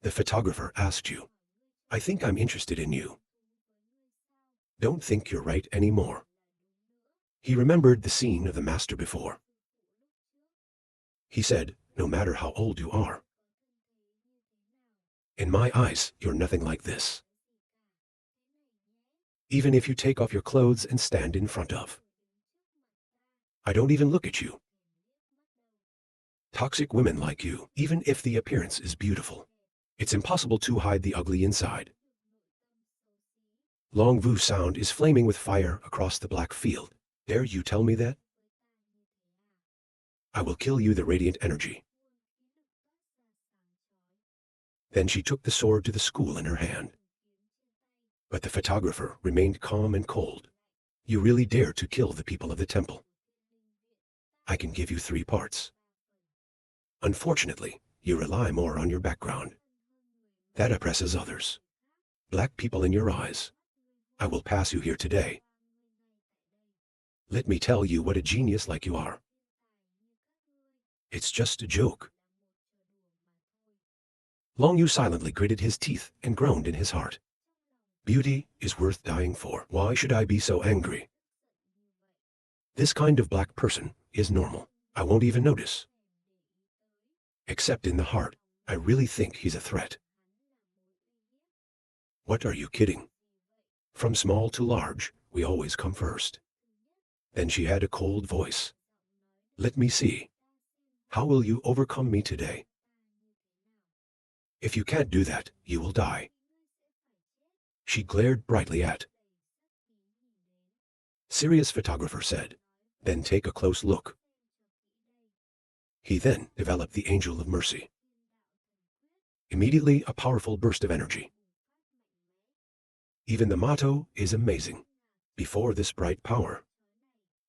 The photographer asked you. I think I'm interested in you. Don't think you're right anymore. He remembered the scene of the master before. He said, no matter how old you are. In my eyes, you're nothing like this. Even if you take off your clothes and stand in front of. I don't even look at you. Toxic women like you, even if the appearance is beautiful. It's impossible to hide the ugly inside. Long Vu's sound is flaming with fire across the black field. Dare you tell me that? I will kill you, the radiant energy. Then she took the sword to the school in her hand. But the photographer remained calm and cold. You really dare to kill the people of the temple? I can give you 3 parts. Unfortunately, you rely more on your background. That oppresses others. Black people in your eyes. I will pass you here today. Let me tell you what a genius like you are. It's just a joke. Long Yu silently gritted his teeth and groaned in his heart. Beauty is worth dying for. Why should I be so angry? This kind of black person is normal. I won't even notice. Except in the heart, I really think he's a threat. What are you kidding? From small to large, we always come first. Then she had a cold voice. Let me see. How will you overcome me today? If you can't do that, you will die. She glared brightly at. Serious photographer said, then take a close look. He then developed the Angel of Mercy. Immediately a powerful burst of energy. Even the motto is amazing. Before this bright power.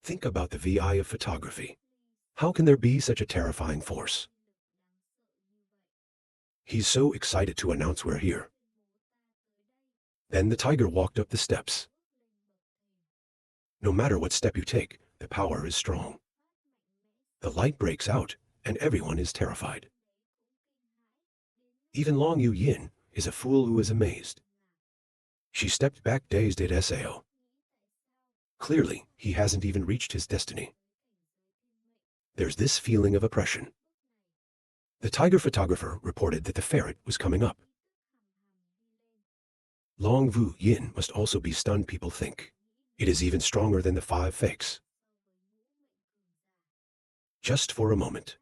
Think about the VI of photography. How can there be such a terrifying force? He's so excited to announce we're here. Then the tiger walked up the steps. No matter what step you take, the power is strong. The light breaks out, and everyone is terrified. Even Long Yu Yin is a fool who is amazed. She stepped back dazed at Sao. Clearly, he hasn't even reached his destiny. There's this feeling of oppression. The tiger photographer reported that the ferret was coming up. Long Vu Yin must also be stunned, people think. It is even stronger than the 5 fakes. Just for a moment.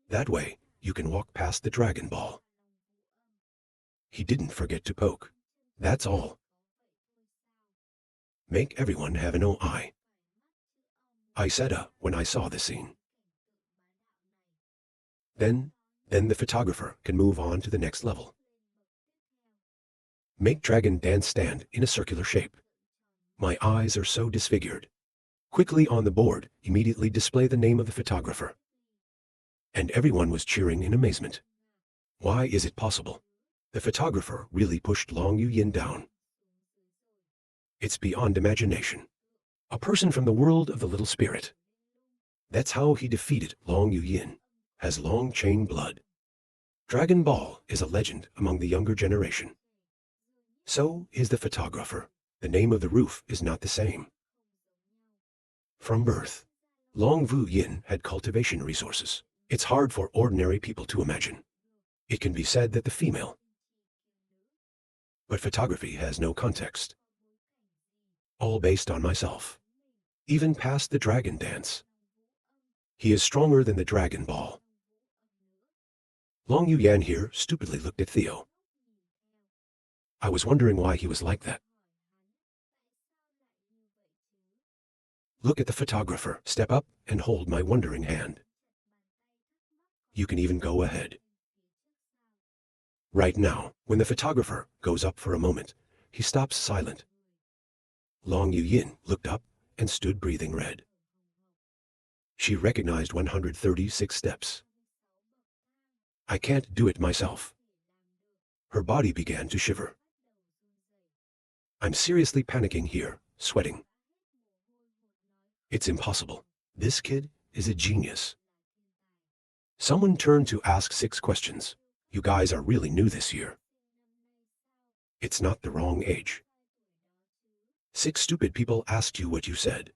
That way, you can walk past the Dragon Ball. He didn't forget to poke. That's all. Make everyone have an eye. I said when I saw the scene. Then the photographer can move on to the next level. Make dragon dance stand in a circular shape. My eyes are so disfigured. Quickly on the board, immediately display the name of the photographer. And everyone was cheering in amazement. Why is it possible? The photographer really pushed Long Yu Yin down. It's beyond imagination. A person from the world of the little spirit. That's how he defeated Long Yu Yin. Has long chain blood. Dragon Ball is a legend among the younger generation. So is the photographer. The name of the roof is not the same. From birth, Long Vu Yin had cultivation resources. It's hard for ordinary people to imagine. It can be said that the female. But photography has no context. All based on myself. Even past the dragon dance. He is stronger than the Dragon Ball. Long Yu Yan here stupidly looked at Theo. I was wondering why he was like that. Look at the photographer. Step up and hold my wondering hand. You can even go ahead. Right now, when the photographer goes up for a moment, he stops silent. Long Yu Yin looked up and stood breathing red. She recognized 136 steps. I can't do it myself. Her body began to shiver. I'm seriously panicking here, sweating. It's impossible. This kid is a genius. Someone turned to ask 6 questions. You guys are really new this year. It's not the wrong age. 6 stupid people asked you what you said.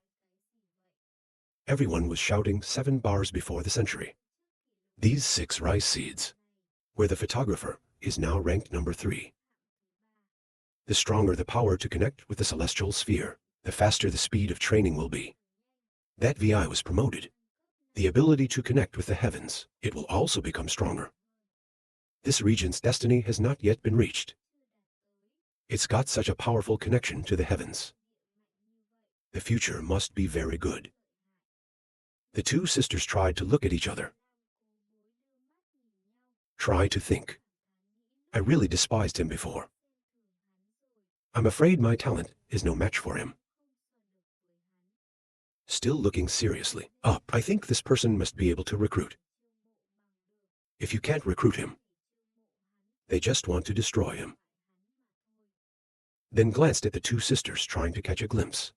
Everyone was shouting 7 bars before the century. These 6 rice seeds, where the photographer is now ranked number 3. The stronger the power to connect with the celestial sphere, the faster the speed of training will be. That VI was promoted. The ability to connect with the heavens, it will also become stronger. This region's destiny has not yet been reached. It's got such a powerful connection to the heavens. The future must be very good. The 2 sisters tried to look at each other. Try to think. I really despised him before. I'm afraid my talent is no match for him. Still looking seriously up. I think this person must be able to recruit. If you can't recruit him, they just want to destroy him. Then glanced at the 2 sisters trying to catch a glimpse.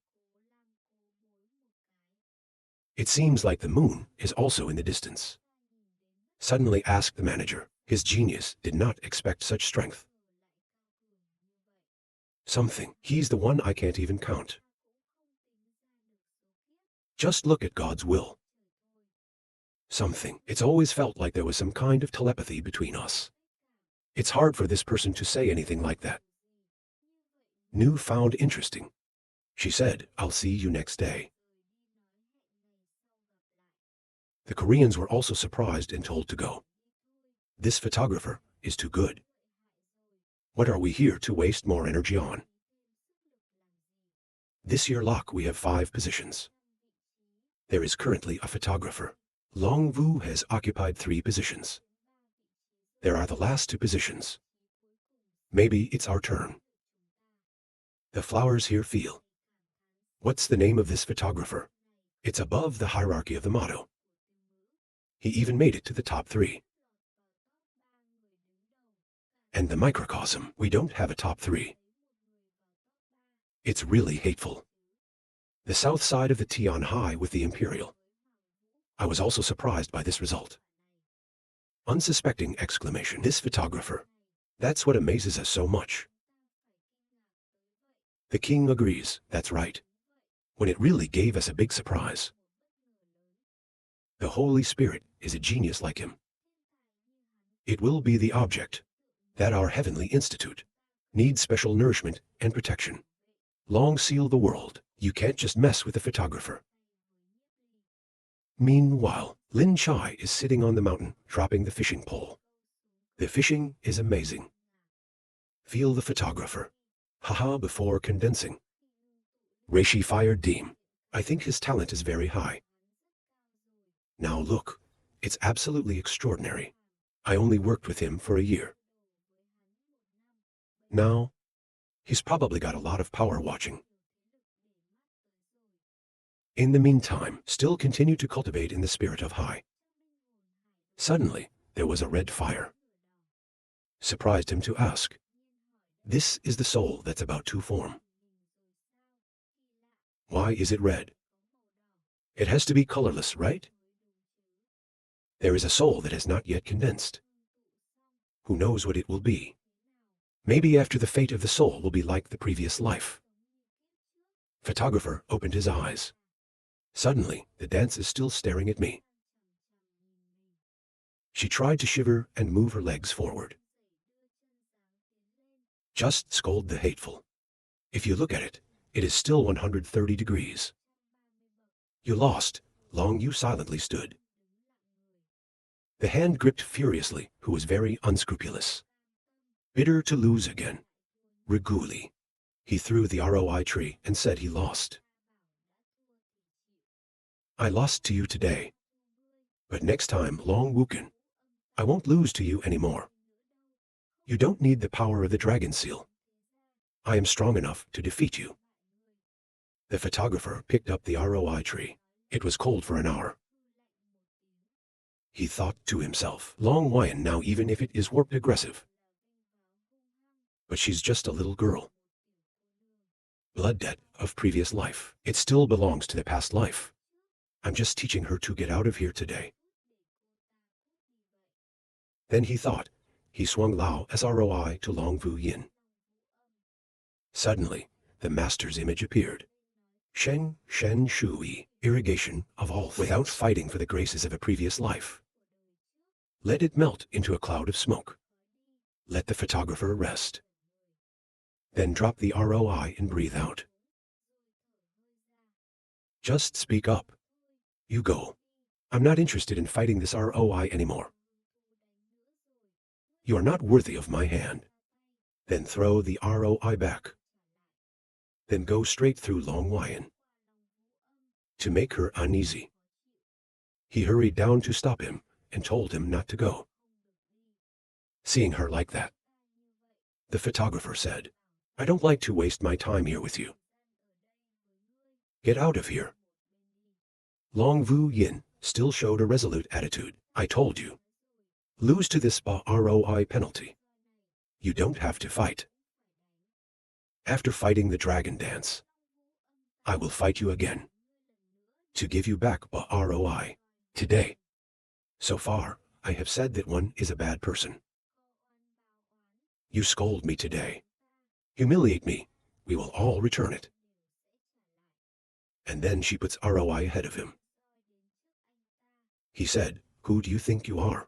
It seems like the moon is also in the distance. Suddenly asked the manager. His genius did not expect such strength. Something. He's the one I can't even count. Just look at God's will. Something. It's always felt like there was some kind of telepathy between us. It's hard for this person to say anything like that. New found interesting. She said, I'll see you next day. The Koreans were also surprised and told to go. This photographer is too good. What are we here to waste more energy on? This year lock we have 5 positions. There is currently a photographer. Long Vu has occupied 3 positions. There are the last 2 positions. Maybe it's our turn. The flowers here feel. What's the name of this photographer? It's above the hierarchy of the motto. He even made it to the top 3. And the microcosm, we don't have a top 3. It's really hateful. The south side of the T on high with the Imperial. I was also surprised by this result. Unsuspecting exclamation. This photographer. That's what amazes us so much. The king agrees, that's right. When it really gave us a big surprise. The Holy Spirit is a genius like him. It will be the object that our heavenly institute needs special nourishment and protection. Long seal the world. You can't just mess with the photographer. Meanwhile, Lin Chai is sitting on the mountain, dropping the fishing pole. The fishing is amazing. Feel the photographer. Haha before condensing. Reishi fired Deem. I think his talent is very high. Now look, it's absolutely extraordinary. I only worked with him for a year. Now, he's probably got a lot of power watching. In the meantime, still continue to cultivate in the spirit of high. Suddenly, there was a red fire. Surprised him to ask. This is the soul that's about to form. Why is it red? It has to be colorless, right? There is a soul that has not yet condensed. Who knows what it will be? Maybe after the fate of the soul will be like the previous life. Photographer opened his eyes. Suddenly, the dance is still staring at me. She tried to shiver and move her legs forward. Just scold the hateful. If you look at it, it is still 130 degrees. You lost. Long you silently stood. The hand gripped furiously, who was very unscrupulous. Bitter to lose again. Reguli. He threw the ROI tree and said he lost. I lost to you today. But next time, Long Wuken, I won't lose to you anymore. You don't need the power of the dragon seal. I am strong enough to defeat you. The photographer picked up the ROI tree. It was cold for an hour. He thought to himself, Long Wyan now even if it is warped aggressive. But she's just a little girl. Blood debt of previous life. It still belongs to the past life. I'm just teaching her to get out of here today. Then he thought, He swung Lao SROI to Long Vu Yin. Suddenly, the master's image appeared. Sheng Shen Shui, irrigation of all things. Without fighting for the graces of a previous life. Let it melt into a cloud of smoke. Let the photographer rest. Then drop the ROI and breathe out. Just speak up. You go. I'm not interested in fighting this ROI anymore. You are not worthy of my hand. Then throw the ROI back. Then go straight through Long Huayan. To make her uneasy. He hurried down to stop him and told him not to go. Seeing her like that, the photographer said, I don't like to waste my time here with you. Get out of here. Long Vu Yin still showed a resolute attitude. I told you. Lose to this ROI penalty. You don't have to fight. After fighting the dragon dance, I will fight you again. To give you back ROI. Today. So far, I have said that one is a bad person. You scold me today. Humiliate me. We will all return it. And then she puts ROI ahead of him. He said, who do you think you are?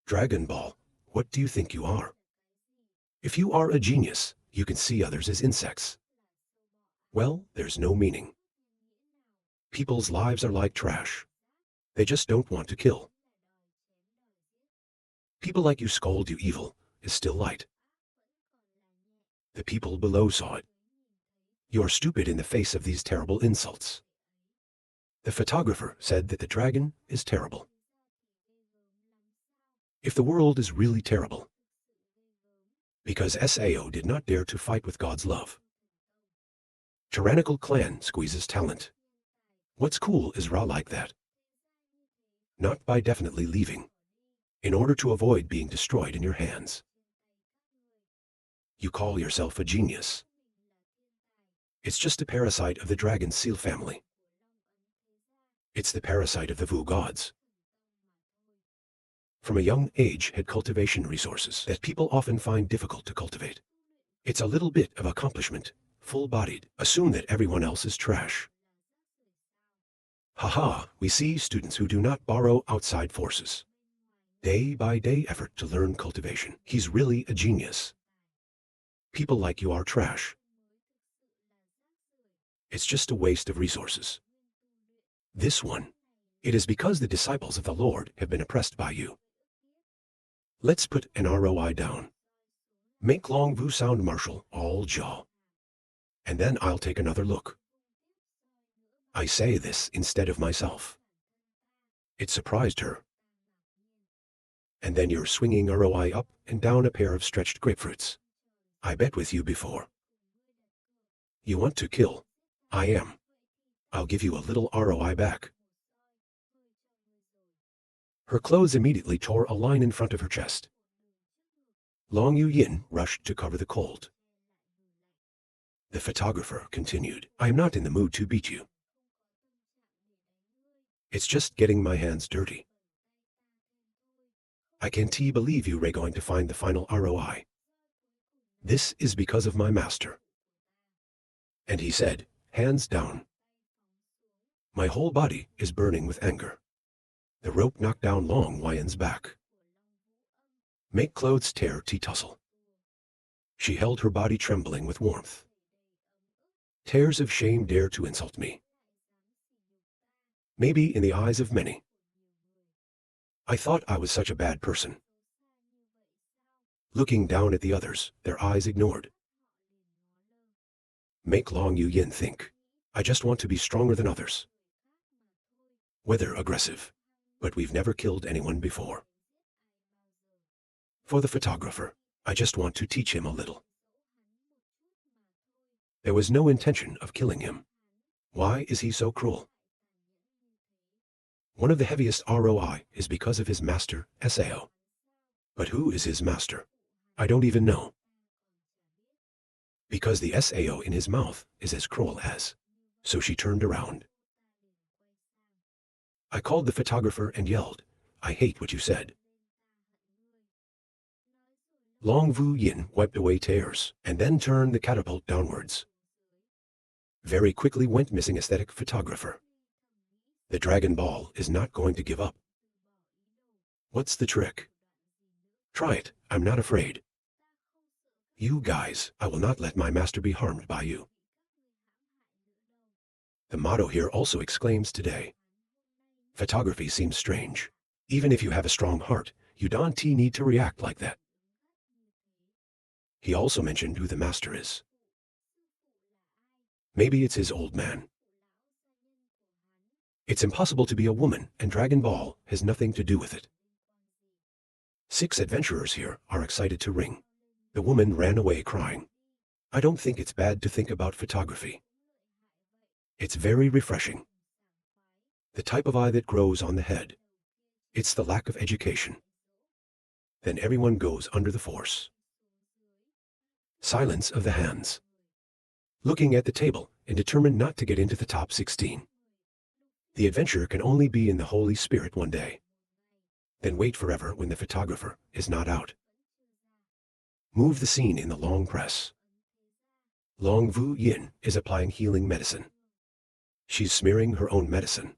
Dragon Ball, what do you think you are? If you are a genius, you can see others as insects. Well, there's no meaning. People's lives are like trash. They just don't want to kill. People like you scold you evil is still light. The people below saw it. You are stupid in the face of these terrible insults. The photographer said that the dragon is terrible. If the world is really terrible, because SAO did not dare to fight with God's love. Tyrannical clan squeezes talent. What's cool is raw like that. Not by definitely leaving, in order to avoid being destroyed in your hands. You call yourself a genius. It's just a parasite of the dragon seal family. It's the parasite of the Vu gods. From a young age had cultivation resources that people often find difficult to cultivate. It's a little bit of accomplishment, full-bodied, assume that everyone else is trash. Haha, we see students who do not borrow outside forces. Day-by-day effort to learn cultivation. He's really a genius. People like you are trash. It's just a waste of resources. This one, it is because the disciples of the Lord have been oppressed by you. Let's put an ROI down. Make Long Vu sound martial all jaw. And then I'll take another look. I say this instead of myself. It surprised her. And then you're swinging ROI up and down a pair of stretched grapefruits. I bet with you before. You want to kill. I am. I'll give you a little ROI back. Her clothes immediately tore a line in front of her chest. Long Yu Yin rushed to cover the cold. The photographer continued, I am not in the mood to beat you. It's just getting my hands dirty. I can't believe you are going to find the final ROI. This is because of my master. And he said, hands down. My whole body is burning with anger. The rope knocked down Long Huayan's back. Make clothes tear tussle. She held her body trembling with warmth. Tears of shame dare to insult me. Maybe in the eyes of many. I thought I was such a bad person. Looking down at the others, their eyes ignored. Make Long Yu Yin think. I just want to be stronger than others. Whether aggressive, but we've never killed anyone before. For the photographer, I just want to teach him a little. There was no intention of killing him. Why is he so cruel? One of the heaviest ROI is because of his master, SAO. But who is his master? I don't even know. Because the SAO in his mouth is as cruel as. So she turned around. I called the photographer and yelled, I hate what you said. Long Vu Yin wiped away tears, and then turned the catapult downwards. Very quickly went missing aesthetic photographer. The Dragon Ball is not going to give up. What's the trick? Try it, I'm not afraid. You guys, I will not let my master be harmed by you. The motto here also exclaims today. Photography seems strange. Even if you have a strong heart, you don't need to react like that. He also mentioned who the master is. Maybe it's his old man. It's impossible to be a woman, and Dragon Ball has nothing to do with it. 6 adventurers here are excited to ring. The woman ran away crying. I don't think it's bad to think about photography. It's very refreshing. The type of eye that grows on the head. It's the lack of education. Then everyone goes under the force. Silence of the hands. Looking at the table and determined not to get into the top 16. The adventure can only be in the Holy Spirit one day. Then wait forever when the photographer is not out. Move the scene in the long press. Long Vu Yin is applying healing medicine. She's smearing her own medicine.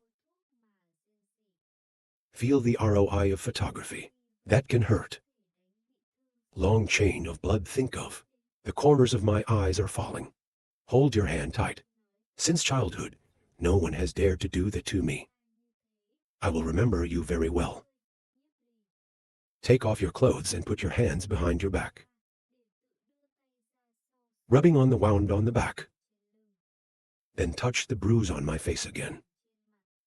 Feel the ROI of photography. That can hurt. Long chain of blood, think of. The corners of my eyes are falling. Hold your hand tight. Since childhood, no one has dared to do that to me. I will remember you very well. Take off your clothes and put your hands behind your back. Rubbing on the wound on the back. Then touch the bruise on my face again.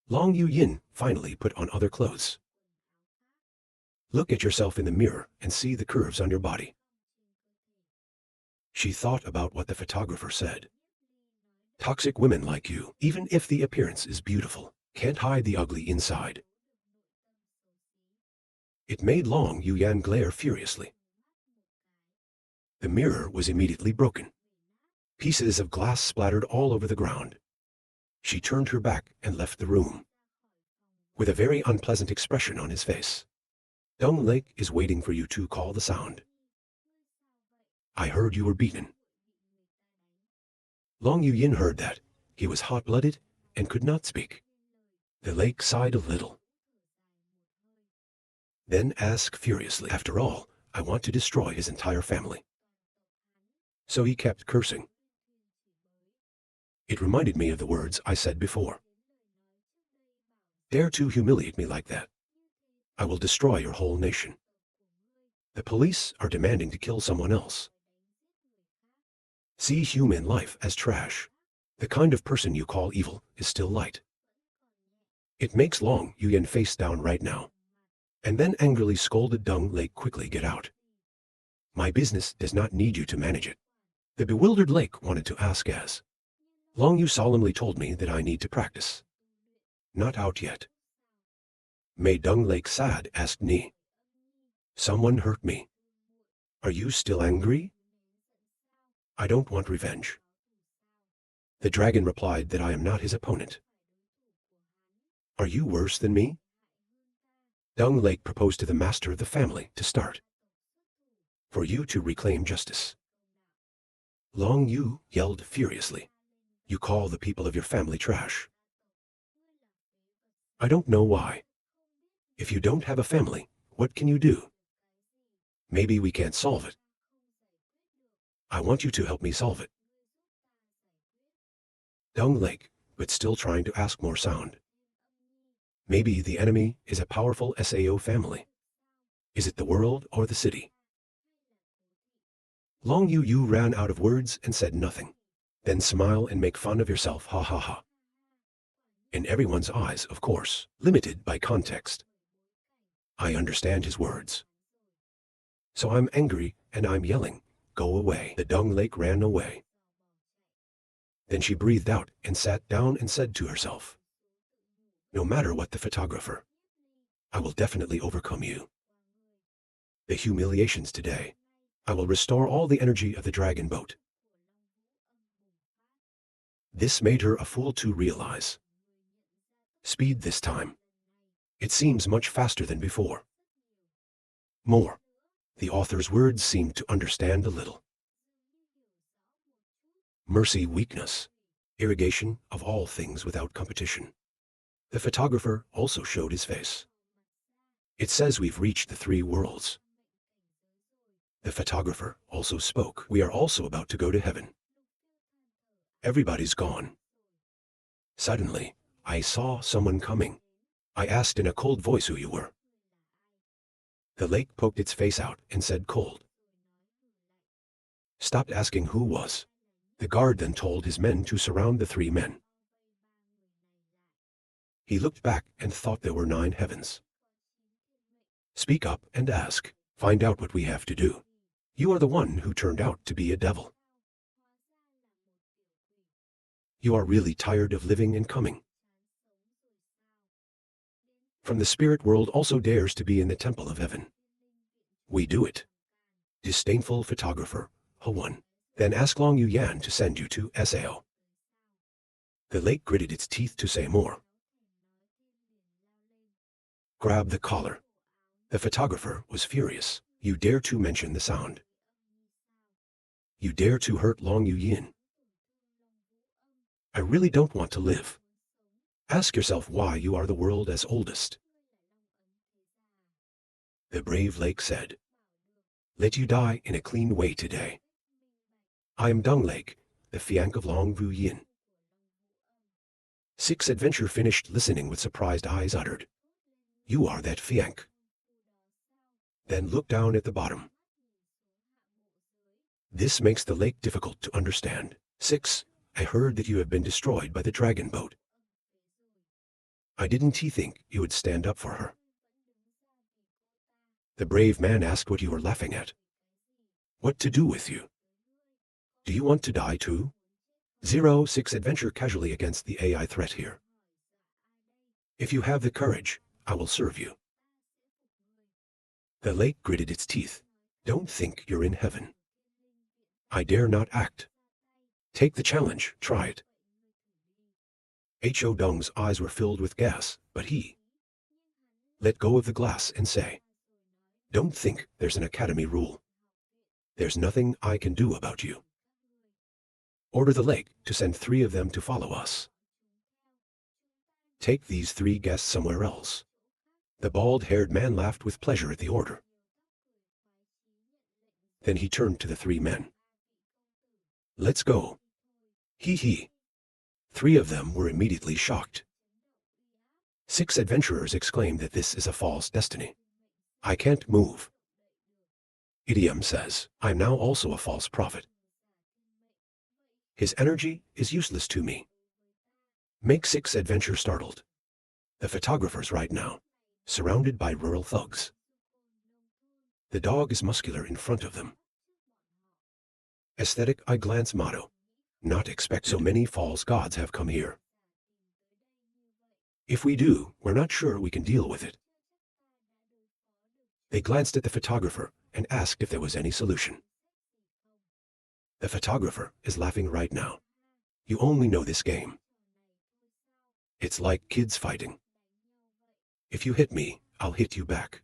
Long Yu Yin finally put on other clothes. Look at yourself in the mirror and see the curves on your body. She thought about what the photographer said. Toxic women like you, even if the appearance is beautiful, can't hide the ugly inside. It made Long Yu Yan glare furiously. The mirror was immediately broken. Pieces of glass splattered all over the ground. She turned her back and left the room. With a very unpleasant expression on his face. Dung Lake is waiting for you to call the sound. I heard you were beaten. Long Yu Yin heard that. He was hot-blooded and could not speak. The lake sighed a little. Then asked furiously, after all, I want to destroy his entire family. So he kept cursing. It reminded me of the words I said before. Dare to humiliate me like that. I will destroy your whole nation. The police are demanding to kill someone else. See human life as trash. The kind of person you call evil is still light. It makes Long Yu Yan face down right now. And then angrily scolded Dung Lake, quickly get out. My business does not need you to manage it. The bewildered Lake wanted to ask as. Long Yu solemnly told me that I need to practice. Not out yet. Made Dung Lake sad, asked Nie. Someone hurt me. Are you still angry? I don't want revenge. The dragon replied that I am not his opponent. Are you worse than me? Dung Lake proposed to the master of the family to start. For you to reclaim justice. Long Yu yelled furiously. You call the people of your family trash. I don't know why. If you don't have a family, what can you do? Maybe we can't solve it. I want you to help me solve it. Dung Lake, but still trying to ask more sound. Maybe the enemy is a powerful SAO family. Is it the world or the city? Long Yu ran out of words and said nothing. Then smile and make fun of yourself, ha ha ha. In everyone's eyes, of course, limited by context. I understand his words. So I'm angry and I'm yelling, go away. The Dung Lake ran away. Then she breathed out and sat down and said to herself, no matter what the photographer, I will definitely overcome you. The humiliations today, I will restore all the energy of the dragon boat. This made her a fool to realize. Speed this time. It seems much faster than before. More. The author's words seemed to understand a little. Mercy, weakness, irrigation of all things without competition. The photographer also showed his face. It says we've reached the 3 worlds. The photographer also spoke. We are also about to go to heaven. Everybody's gone. Suddenly, I saw someone coming. I asked in a cold voice who you were. The lake poked its face out and said cold. Stopped asking who was. The guard then told his men to surround the 3 men. He looked back and thought there were 9 heavens. Speak up and ask. Find out what we have to do. You are the one who turned out to be a devil. You are really tired of living and coming. From the spirit world also dares to be in the temple of heaven. We do it. Disdainful photographer, H1. Then ask Long Yu Yan to send you to Sao. The lake gritted its teeth to say more. Grab the collar. The photographer was furious. You dare to mention the sound. You dare to hurt Long Yu Yin. I really don't want to live. Ask yourself why you are the world as oldest. The brave lake said, let you die in a clean way today. I am Dung Lake, the fianc of Long Vu Yin. 6 Adventure finished listening with surprised eyes uttered. You are that fianc. Then look down at the bottom. This makes the lake difficult to understand. 6. I heard that you have been destroyed by the dragon boat. I didn't think you would stand up for her. The brave man asked what you were laughing at. What to do with you? Do you want to die too? 06 Adventure casually against the AI threat here. If you have the courage, I will serve you. The lake gritted its teeth. Don't think you're in heaven. I dare not act. Take the challenge, try it. Ho Dong's eyes were filled with gas, but he let go of the glass and say, don't think there's an academy rule. There's nothing I can do about you. Order the lake to send 3 of them to follow us. Take these 3 guests somewhere else. The bald-haired man laughed with pleasure at the order. Then he turned to the 3 men. Let's go. He. 3 of them were immediately shocked. 6 adventurers exclaimed that this is a false destiny. I can't move. Idiom says, I'm now also a false prophet. His energy is useless to me. Make 6 adventure startled. The photographer's right now, surrounded by rural thugs. The dog is muscular in front of them. Aesthetic eye glance motto. Not expect so many false gods have come here. If we do, we're not sure we can deal with it. They glanced at the photographer and asked if there was any solution. The photographer is laughing right now. You only know this game. It's like kids fighting. If you hit me, I'll hit you back.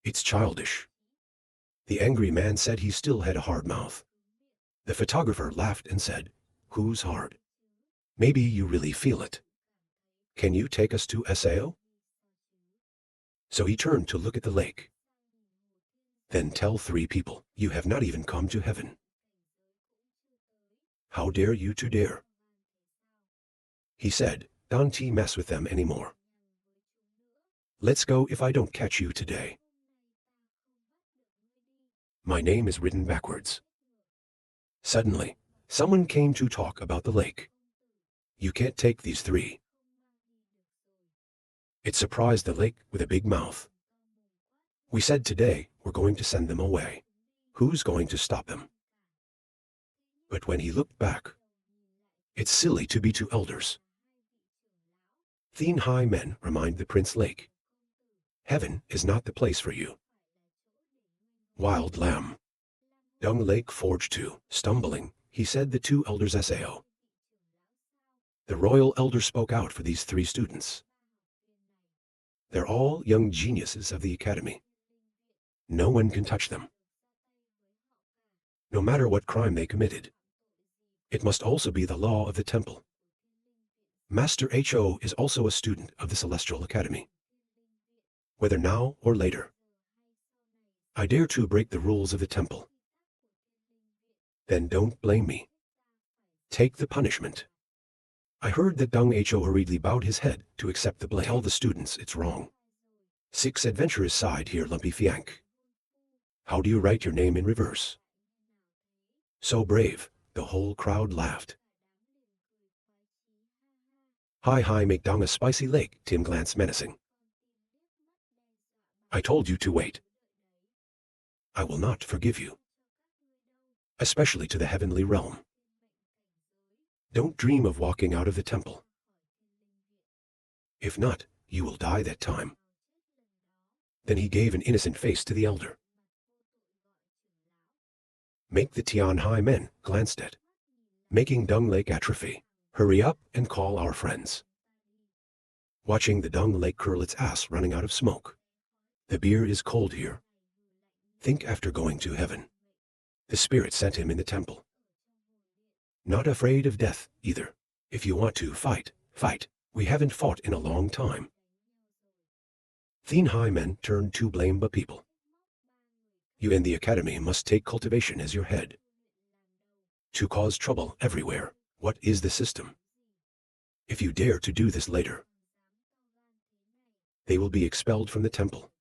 It's childish. The angry man said he still had a hard mouth. The photographer laughed and said, who's hard? Maybe you really feel it. Can you take us to Sao? So he turned to look at the lake. Then tell 3 people, you have not even come to heaven. How dare you to dare? He said, don't mess with them anymore. Let's go if I don't catch you today. My name is written backwards. Suddenly, someone came to talk about the lake. You can't take these 3. It surprised the lake with a big mouth. We said today we're going to send them away. Who's going to stop them? But when he looked back, it's silly to be 2 elders. Thin high men remind the Prince Lake. Heaven is not the place for you. Wild lamb. Dung Lake forged to. Stumbling, he said the 2 elders Sao. The royal elder spoke out for these 3 students. They're all young geniuses of the academy. No one can touch them, no matter what crime they committed. It must also be the law of the temple. Master Ho is also a student of the Celestial Academy. Whether now or later, I dare to break the rules of the temple. Then don't blame me. Take the punishment. I heard that Deng Ho hurriedly bowed his head to accept the blame. Tell the students it's wrong. 6 adventurers sighed here, Lumpy Fiank. How do you write your name in reverse? So brave, the whole crowd laughed. Hi, make Dong a spicy lake, Tim glanced menacing. I told you to wait. I will not forgive you. Especially to the heavenly realm. Don't dream of walking out of the temple. If not, you will die that time. Then he gave an innocent face to the elder. Make the Tianhai men glanced at, making Dung Lake atrophy. Hurry up and call our friends. Watching the Dung Lake curl its ass running out of smoke. The beer is cold here. Think after going to heaven. The spirit sent him in the temple. Not afraid of death, either. If you want to fight, fight. We haven't fought in a long time. Tianhai men turned to blame the people. You in the academy must take cultivation as your head. To cause trouble everywhere. What is the system? If you dare to do this later, they will be expelled from the temple.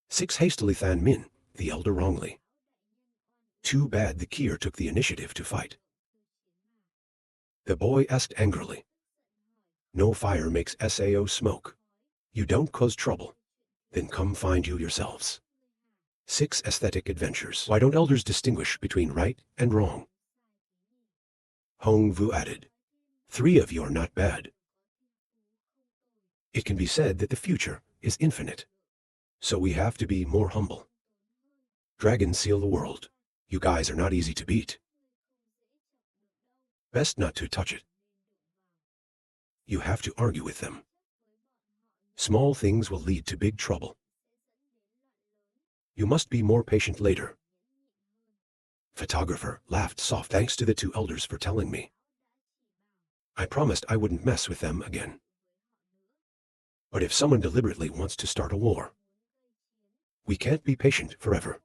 6 hastily Than Min, the elder wrongly. Too bad the Kier took the initiative to fight. The boy asked angrily. No fire makes Sao smoke. You don't cause trouble. Then come find you yourselves. 6 aesthetic adventures. Why don't elders distinguish between right and wrong? Hong Vu added. 3 of you are not bad. It can be said that the future is infinite. So we have to be more humble. Dragons seal the world. You guys are not easy to beat. Best not to touch it. You have to argue with them. Small things will lead to big trouble. You must be more patient later. Photographer laughed soft. Thanks to the 2 elders for telling me. I promised I wouldn't mess with them again. But if someone deliberately wants to start a war, we can't be patient forever.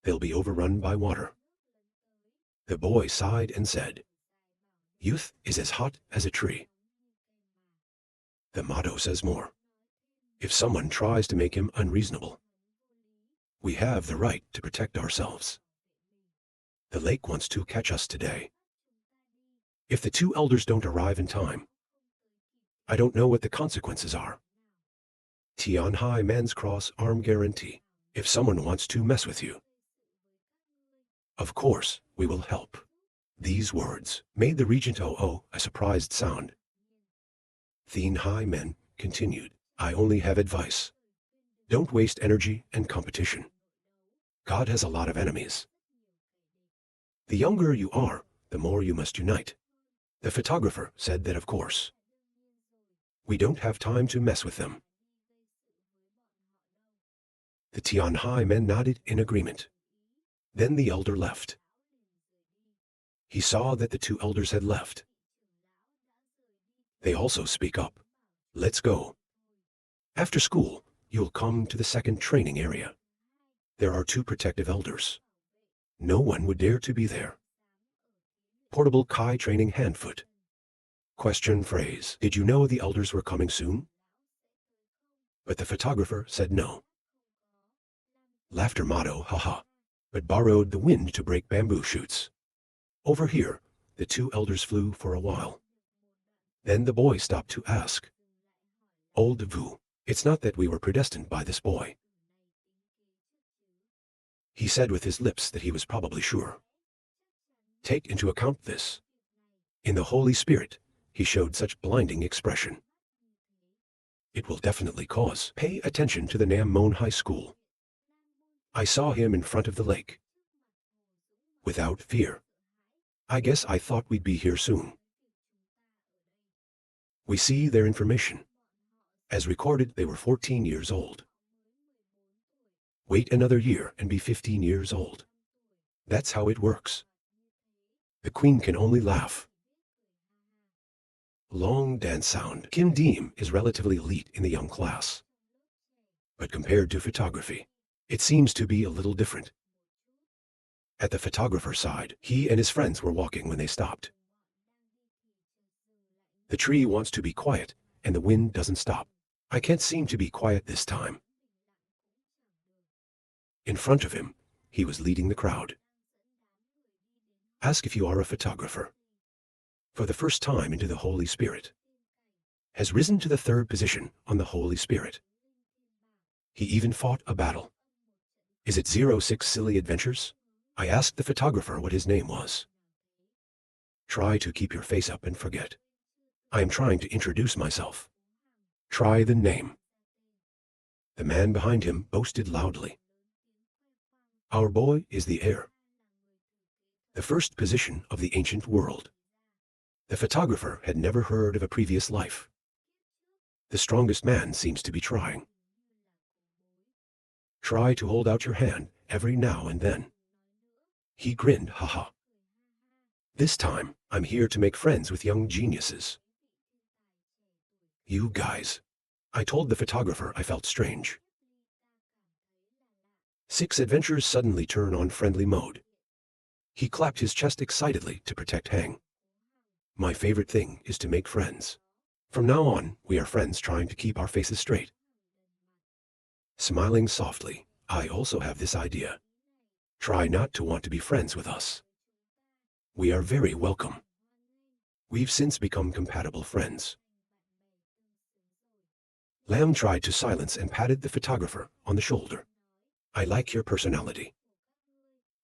They'll be overrun by water. The boy sighed and said, Youth is as hot as a tree. The motto says more. If someone tries to make him unreasonable, we have the right to protect ourselves. The lake wants to catch us today. If the 2 elders don't arrive in time, I don't know what the consequences are. Tianhai man's cross arm guarantee. If someone wants to mess with you, of course we will help. These words made the Regent a surprised sound. Tianhai men continued. I only have advice. Don't waste energy and competition. God has a lot of enemies. The younger you are, the more you must unite. The photographer said that of course. We don't have time to mess with them. The Tianhai men nodded in agreement. Then the elder left. He saw that the 2 elders had left. They also speak up. Let's go. After school, you'll come to the 2nd training area. There are 2 protective elders. No one would dare to be there. Portable Kai training handfoot. Question phrase. Did you know the elders were coming soon? But the photographer said no. Laughter motto, haha, but borrowed the wind to break bamboo shoots. Over here, the 2 elders flew for a while. Then the boy stopped to ask. Old Vu, it's not that we were predestined by this boy. He said with his lips that he was probably sure. Take into account this. In the Holy Spirit, he showed such blinding expression. It will definitely cause. Pay attention to the Nam Mon High School. I saw him in front of the lake. Without fear. I guess I thought we'd be here soon. We see their information. As recorded, they were 14 years old. Wait another year and be 15 years old. That's how it works. The queen can only laugh. Long dance sound. Kim Deem is relatively elite in the young class. But compared to photography, it seems to be a little different. At the photographer's side, he and his friends were walking when they stopped. The tree wants to be quiet, and the wind doesn't stop. I can't seem to be quiet this time. In front of him, he was leading the crowd. Ask if you are a photographer. For the first time into the Holy Spirit. Has risen to the 3rd position on the Holy Spirit. He even fought a battle. Is it 06 Silly Adventures? I asked the photographer what his name was. Try to keep your face up and forget. I am trying to introduce myself. Try the name. The man behind him boasted loudly. Our boy is the heir. The 1st position of the ancient world. The photographer had never heard of a previous life. The strongest man seems to be trying. Try to hold out your hand every now and then. He grinned, haha. This time, I'm here to make friends with young geniuses. You guys. I told the photographer I felt strange. 6 Adventures suddenly turn on friendly mode. He clapped his chest excitedly to protect Hang. My favorite thing is to make friends. From now on, we are friends trying to keep our faces straight. Smiling softly, I also have this idea. Try not to want to be friends with us. We are very welcome. We've since become compatible friends. Lamb tried to silence and patted the photographer on the shoulder. I like your personality.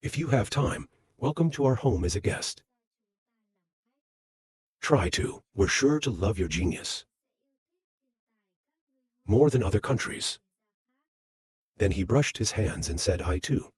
If you have time, welcome to our home as a guest. Try to. We're sure to love your genius. More than other countries. Then he brushed his hands and said, I too.